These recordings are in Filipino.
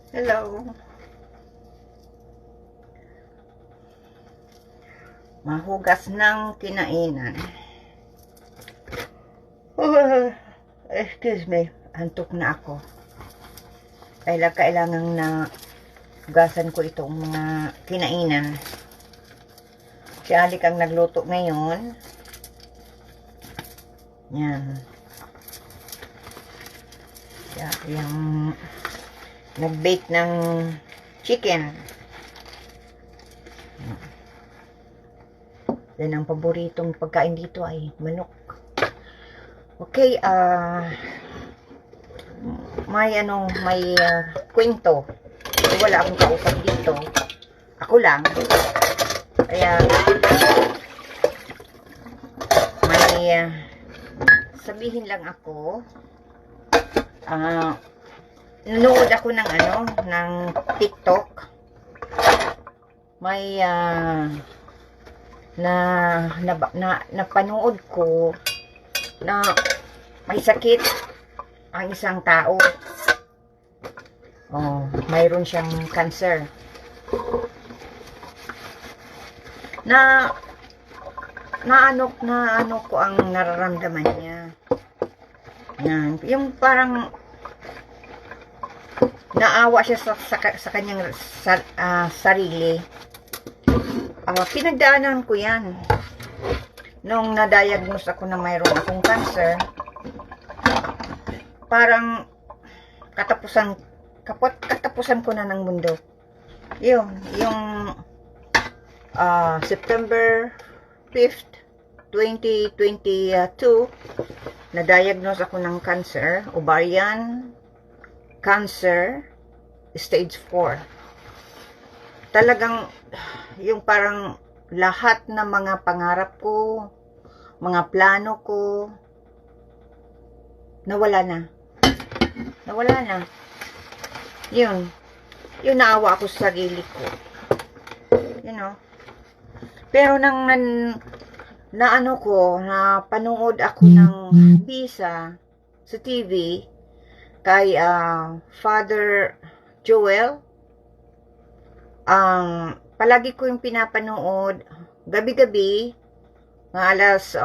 Hello. Mahugas ng kinainan. Excuse me. Antok na ako. Kailangan na hugasan ko itong mga kinainan. Si Alik ang nagluto ngayon. Yan. Siya yung nag-bake ng chicken. Yan ang paboritong pagkain dito ay manok. Okay, may kwento. Wala akong kausap dito. Ako lang. Kaya may sabihin lang ako. Nanood ako ng TikTok. May napanood ko na may sakit ang isang tao. Mayroon siyang cancer. Na ano ko ang nararamdaman niya. Yan, yung parang naawa siya sa kanyang sarili. Pinagdaanan ko yan. Nung na-diagnose ako na mayroon akong cancer, parang katapusan ko na ng mundo. Yung September 5th, 2022, na-diagnose ako ng cancer, ovarian cancer, stage 4. Talagang yung parang lahat ng mga pangarap ko, mga plano ko, nawala na. Yun naawa ako sa sarili ko. Pero napanood ako ng bisa sa TV kay Father Joel. Palagi ko yung pinapanood gabi-gabi, alas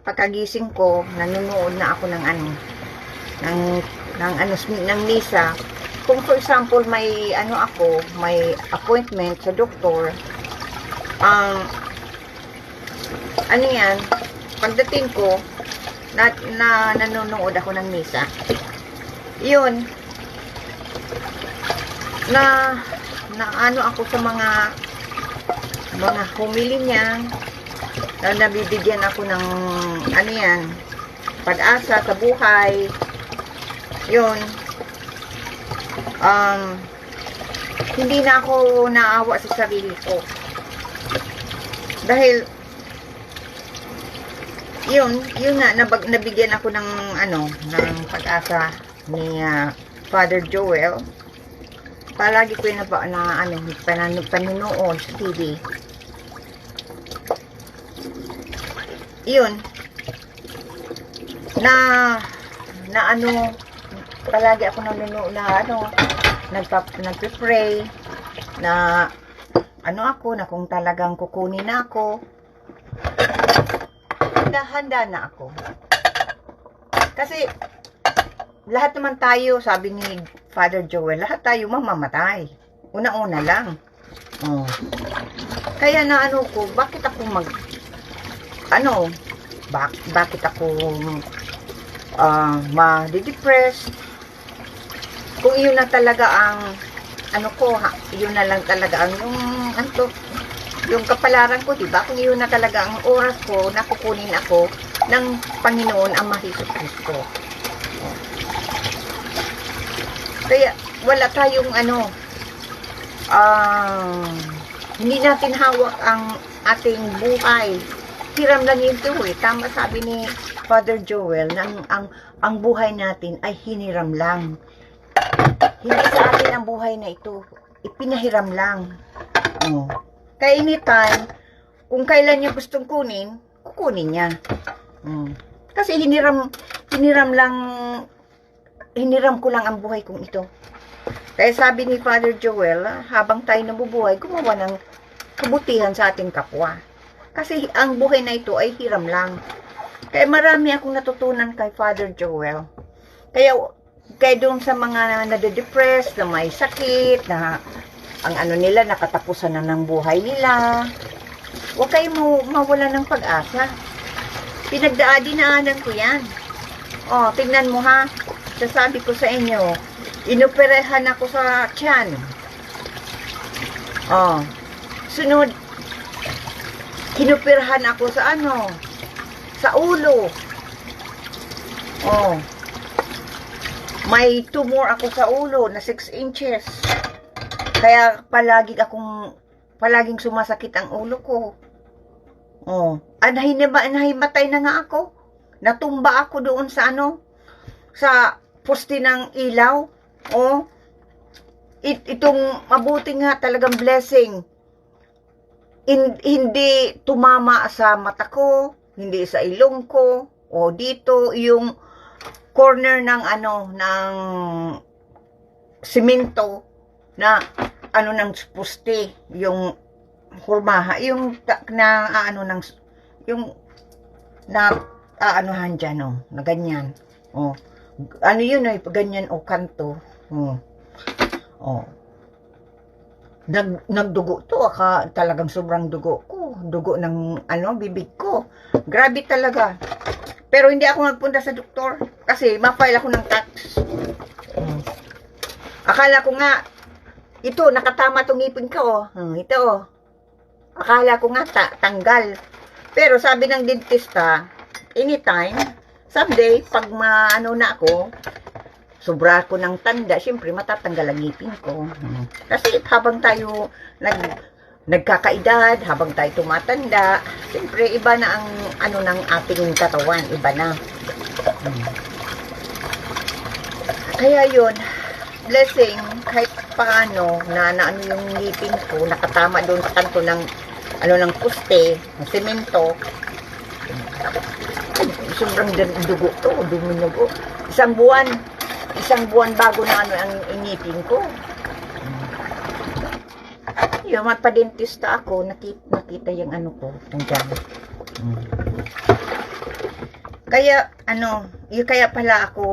pagkagising ko, nanonood na ako ng misa. Kung for example may appointment sa doktor, pagdating ko nanonood ako ng misa. Yun na ako sa mga humili niya, na nabibigyan ako ng pag-asa sa buhay. Yun, hindi na ako naawa sa sarili ko, dahil yun nga, nabigyan ako ng pag-asa ni Father Joel. Palagi ko yung panunood sa TV. Yun palagi ako nanonood nagpe-pray na kung talagang kukunin na ako, handa na ako. Kasi lahat naman tayo, sabi ni Father Joel, lahat tayo mamamatay. Una-una lang. Kaya bakit ako bakit ako ma-depressed? Kung iyon na talaga ang yun na lang talaga ang yung kapalaran ko, diba? Kung iyon na talaga ang oras ko na kukunin ako ng Panginoon ang Hesus Kristo. Kaya wala tayong hindi natin hawak ang ating buhay. Hiram lang ito Tama sabi ni Father Joel na ang buhay natin ay hiniram lang. Hindi sa atin ang buhay na ito, ipinahiram lang. Kaya anytime, kung kailan niya gustong kukunin niya. Kasi hiniram ko lang ang buhay kong ito. Kaya sabi ni Father Joel, habang tayo nabubuhay, gumawa ng kabutihan sa ating kapwa. Kasi ang buhay na ito ay hiram lang. Kaya marami akong natutunan kay Father Joel. Kaya doon sa mga nade-depress, na may sakit, na ang ano nila, nakatapusan na ng buhay nila, huwag kayo mawala ng pag-asa. Dinaanan ko yan. O, tingnan mo ha. Sasabi ko sa inyo, inoperehan ako sa tiyan. O, sunod, kinoperahan ako sa ano, sa ulo. O, may tumor ako sa ulo na 6 inches. Kaya palaging sumasakit ang ulo ko. Oh, nahimatay na nga ako. Natumba ako doon sa ano, sa poste ng ilaw. Oh, itong mabuti nga talagang blessing. Hindi tumama sa mata ko, hindi sa ilong ko, o dito yung corner ng ano, ng simento na ano ng poste, yung hurmaha, yung na ano ng yung na aanuhan diyan, oh, na ganyan. Oh. Ano yun eh, ganyan o kanto. Oh. Oh. Nagdugo to, talagang sobrang dugo ko. Dugo ng ano, bibig ko. Grabe talaga. Pero hindi ako nagpunta sa doktor kasi ma-file ako ng tax. Akala ko nga ito, nakatama itong ngipin ko. Ito. Akala ko nga tanggal. Pero sabi ng dentista, anytime, someday, pag maano na ako, sobra ko ng tanda, syempre matatanggal ang ngipin ko. Kasi habang tayo nagkakaedad, habang tayo tumatanda, syempre iba na ang ano ng ating katawan, iba na. Kaya yun, blessing, kahit paano na ano yung ngipin ko, nakatama doon sa kanto ng ano ng poste, ng semento. Sobrang dugo to, dumunugo. Isang buwan bago na ano ang ngipin ko. Yung magpa-dentista ako, nakita yung ano ko, tunggan. Kaya kaya pala ako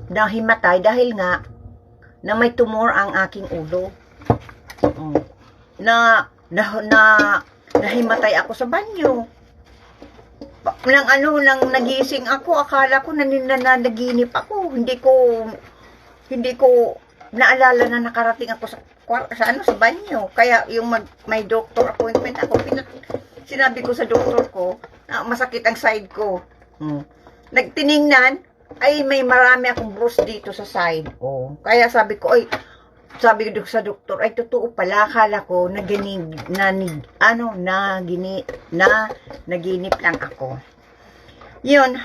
nahimatay dahil nga na may tumor ang aking ulo. Nahimatay ako sa banyo. Nang nagising ako, akala ko naginip ako. Hindi ko naalala na nakarating ako sa banyo. Kaya yung may doctor appointment ako, sinabi ko sa doktor ko na masakit ang side ko. Nagtiningnan, ay may marami akong bruise dito sa side. Kaya sabi ko sa doktor, ay totoo pala, akala ko naginip lang ako. Yun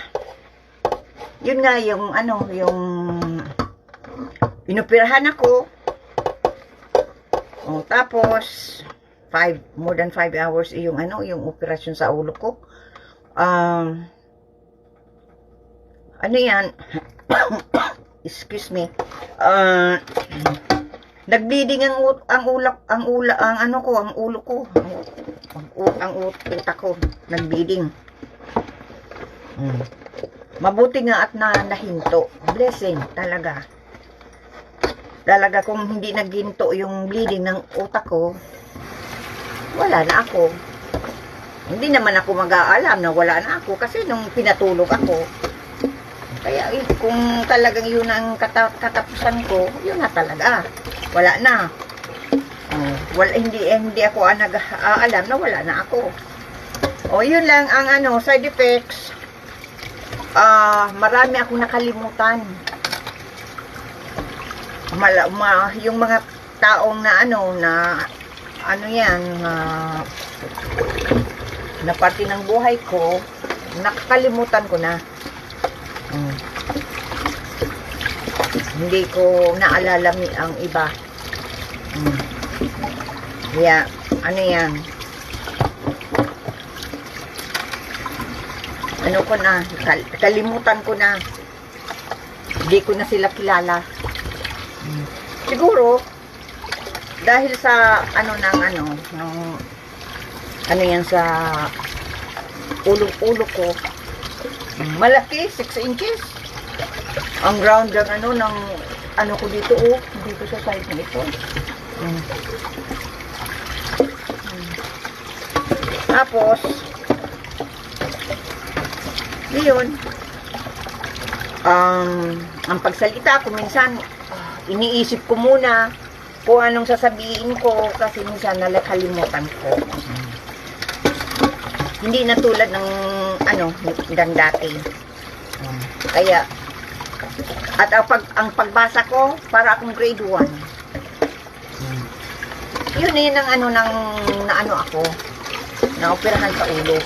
nga yung inoperahan ako. Tapos more than 5 hours yung operasyon sa ulo ko. Ano yan? Excuse me. Nagbleeding ang ulo ko. Ang utak ko nagbleeding. Mabuti nga at nahinto. Blessing talaga. Talaga kung hindi naghinto yung bleeding ng utak ko, wala na ako. Hindi naman ako mag-aalam na wala na ako kasi nung pinatulog ako. Kaya kung talagang yun ang katapusan ko, yun na talaga. Wala na. Hindi ako nag-aalam na wala na ako. Yun lang ang side effects. Marami akong nakalimutan. Yung mga taong na parte ng buhay ko, nakakalimutan ko na. Hindi ko naalala ang iba. Kaya, yan? Kalimutan ko na. Hindi ko na sila kilala. Siguro, dahil sa ano yan sa ulo ko, malaki, 6 inches. Ang ground ng ano ko dito, dito sa side na ito. Tapos, yun, ang pagsalita ko minsan, iniisip ko muna kung anong sasabihin ko kasi minsan nakalimutan ko. Hindi na tulad ng ng dati. Kaya, at ang pagbasa ko, para akong grade 1. Yun ang ako, naoperahan sa ulo.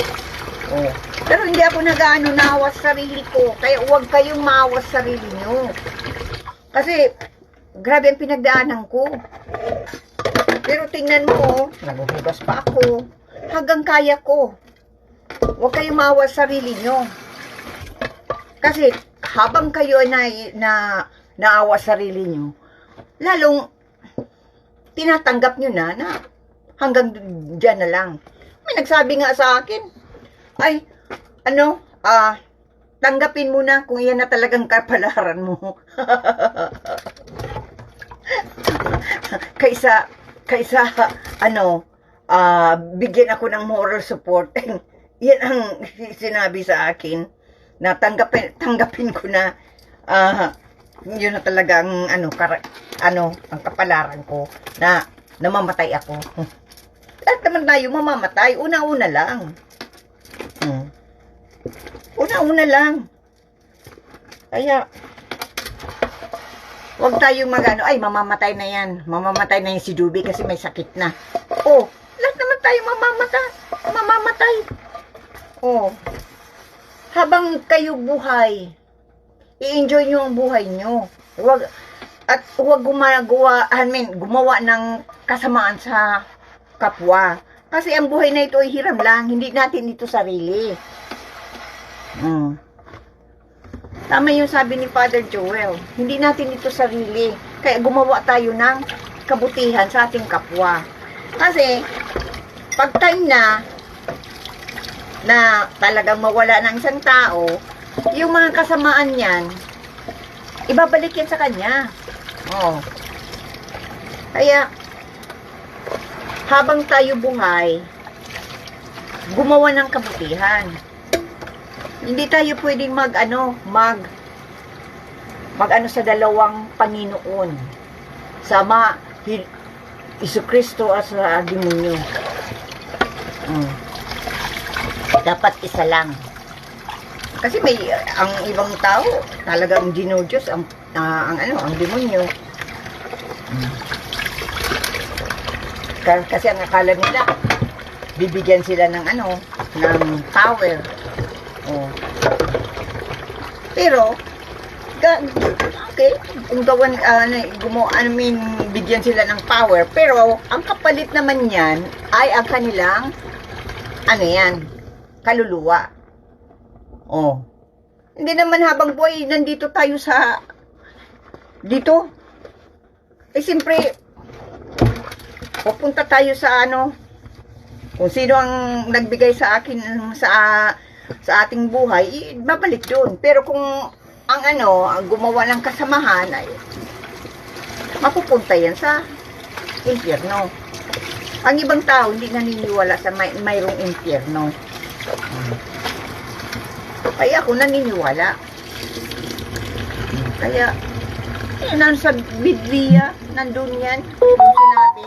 Oh. Pero hindi ako naawas sa sarili ko. Kaya huwag kayong maawas sa sarili nyo. Kasi, grabe ang pinagdaanan ko. Pero tingnan mo, naguhugas pa ako. Hanggang kaya ko. Huwag kayong maawas sa sarili nyo. Kasi, habang kayo naawas sa sarili nyo, lalong tinatanggap nyo na hanggang dyan na lang. May nagsabi nga sa akin, ay, tanggapin mo na kung yan na talagang kapalaran mo. kaysa, bigyan ako ng moral support. Yan ang sinabi sa akin, na tanggapin ko na, yun na talagang, ang kapalaran ko, na namamatay ako. Lahat naman tayo mamamatay, una-una lang. Una-una lang. Kaya, huwag tayong ay, mamamatay na yan. Mamamatay na yan si Dubi kasi may sakit na. Oh, lahat naman tayo mamamatay. Oh, habang kayo buhay, i-enjoy nyo ang buhay nyo. Huwag gumawa ng kasamaan sa kapwa. Kasi ang buhay na ito ay hiram lang. Hindi natin ito sarili. Tama yung sabi ni Father Joel. Hindi natin ito sarili. Kaya gumawa tayo ng kabutihan sa ating kapwa. Kasi, pag time na talagang mawala ng isang tao, yung mga kasamaan niyan, ibabalik yan sa kanya. Kaya, habang tayo buhay, gumawa ng kabutihan. Hindi tayo pwedeng sa dalawang Panginoon. Sama, Jesucristo at sa demonyo. Dapat isa lang. Kasi ang ibang tao, talagang dinodiyos ang demonyo. Kasi ang akala nila, bibigyan sila ng power. Pero, okay, kung bigyan sila ng power, pero ang kapalit naman yan ay ang kanilang kaluluwa. Hindi naman habang buhay nandito tayo dito. Siyempre, pupunta tayo sa kung sino ang nagbigay sa akin sa ating buhay, babalik doon. Pero kung ang gumawa ng kasamahan ay mapupunta yan sa impyerno. Ang ibang tao hindi naniniwala sa mayroong impyerno. Kaya ako naniniwala. Kaya nasa Biblia, nandun yan, yung sinabi.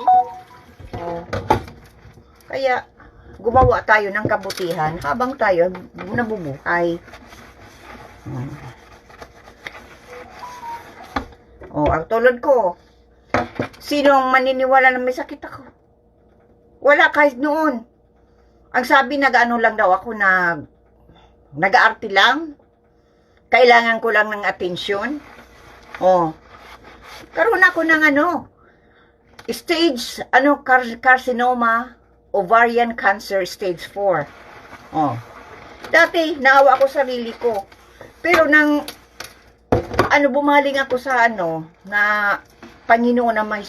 Kaya gumawa tayo ng kabutihan habang tayo nabubuhay. Ang tulad ko, sino ang maniniwala na may sakit ako? Wala, kahit noon. Ang sabi, lang daw ako, nag-aarte lang. Kailangan ko lang ng atensyon. Karoon ako ng stage, carcinoma, ovarian cancer, stage 4. Dati, naawa ako sarili ko. Pero bumaling ako sa Panginoon na may